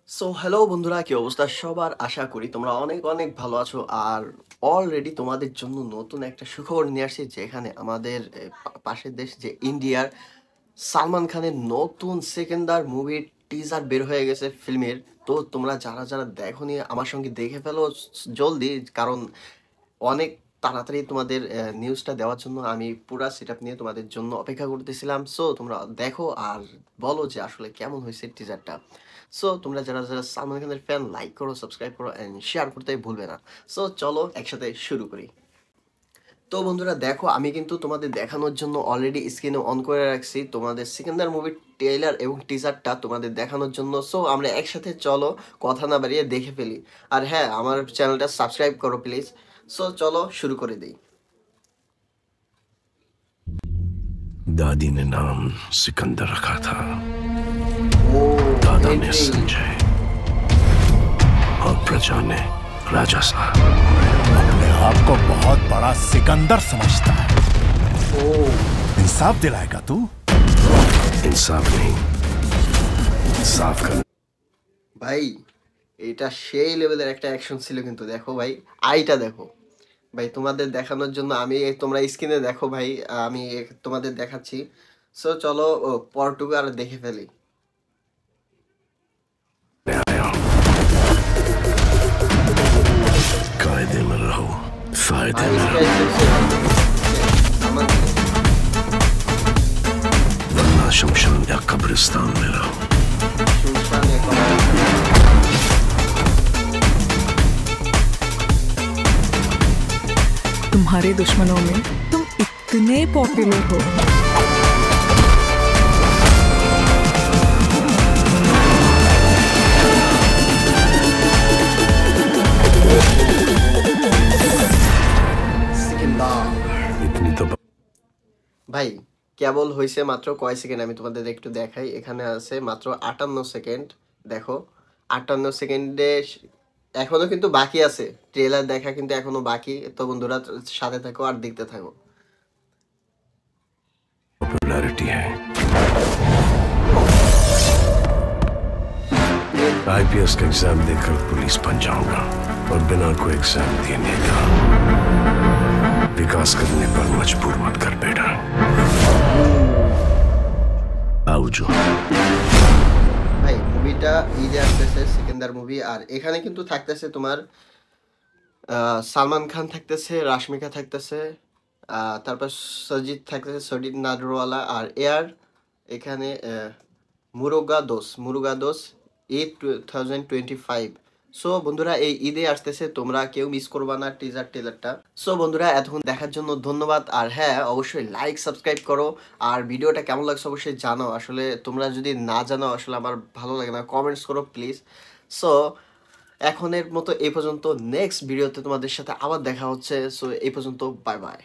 So hello বন্ধুরা, কি অবস্থা সবার? আশা করি তোমরা অনেক অনেক ভালো আছো। আর অলরেডি তোমাদের জন্য নতুন একটা সুখবর নিয়ে আসছি, যেখানে আমাদের পাশের দেশ যে ইন্ডিয়ার সালমান খানের নতুন সেকেন্দার মুভির টিজার বের হয়ে গেছে ফিল্মের। তো তোমরা যারা যারা দেখোনি আমার সঙ্গে দেখে ফেলো জলদি, কারণ অনেক তাড়াতাড়ি তোমাদের নিউজটা দেওয়ার জন্য আমি পুরা সেটআপ নিয়ে তোমাদের জন্য অপেক্ষা করতেছিলাম। সো তোমরা দেখো আর বলো যে আসলে কেমন হয়েছে টিজারটা। সো তোমরা যারা যারা সালমান খানের ফ্যান, লাইক করো, সাবস্ক্রাইব করো অ্যান্ড শেয়ার করতে ভুলবে না। সো চলো একসাথে শুরু করি। তো বন্ধুরা দেখো, আমি কিন্তু তোমাদের দেখানোর জন্য অলরেডি স্ক্রিনে অন করে রাখছি তোমাদের সিকান্দার মুভির ট্রেলার এবং টিজারটা তোমাদের দেখানোর জন্য। সো আমরা একসাথে চলো কথা না বাড়িয়ে দেখে ফেলি। আর হ্যাঁ, আমার চ্যানেলটা সাবস্ক্রাইব করো প্লিজ। সো চলো শুরু করে দিই। दादी ने नाम सिकंदर रखा था। ও दादा ने entry। संजय और प्रजा ने राजा साहब। अपने आप को बहुत बड़ा सिकंदर समझता है। ও इंसाफ दिलाएगा तू? इंसाफ नहीं, साफ कर। ভাই, এটা সেই লেভেলের একটা অ্যাকশন ছিল কিন্তু। দেখো ভাই, আইটা দেখো ভাই, তোমাদের দেখানোর জন্য আমি, তোমরা স্ক্রিনে দেখো ভাই, আমি তোমাদের দেখাচ্ছি। সো চলো পরটুকু আর দেখে ফেলি। आया कायदे में रहो, फायदे আর में रहो, স্টাইল দেখছো? আমার वरना शमशान या कब्रिस्तान में रहो। শুনশান এখন तुम्हारे दुश्मनों में तुम इतने पॉपुलर हो। সিকিন্দার। इतनी तो ভাই কেবল হয়েছে মাত্র কয় সেকেন্ড, আমি তোমাদের একটু দেখাই। এখানে আছে মাত্র 58 সেকেন্ড। দেখো 58 সেকেন্ডে এখনো কিন্তু বাকি আছে, ট্রেলার দেখা কিন্তু এখনো বাকি। তো বন্ধুরা সাথে থাকো আর দেখতে থাকো। पॉपुलैरिटी है। आईपीएस का एग्जाम देकर पुलिस बन जाऊंगा और बिना कोई एग्जाम देने का विकास करने पर मजबूर मत कर बेटा। आओ जो ভাই মুভিটা ঈদে আসতেছে, সিকান্দার মুভি। আর এখানে কিন্তু থাকতেছে তোমার সালমান খান থাকতেছে, রাশমিকা থাকতেছে, তারপর সজিদ থাকতেছে, সজিদ নাডরওয়ালা। আর এয়ার এখানে মুরুগা দোস ঈদ 2025। সো বন্ধুরা এই ঈদে আসতেছে, তোমরা কেউ মিস করবা না টিজারটা। সো বন্ধুরা এতক্ষণ দেখার জন্য ধন্যবাদ। আর হ্যাঁ, অবশ্যই লাইক সাবস্ক্রাইব করো। আর ভিডিওটা কেমন লাগছে অবশ্যই জানো। আসলে তোমরা যদি না জানো আসলে আমার ভালো লাগে না, কমেন্টস করো প্লিজ। সো এখনের মতো এই পর্যন্ত, নেক্সট ভিডিওতে তোমাদের সাথে আবার দেখা হচ্ছে। সো এই পর্যন্ত, বাই বাই।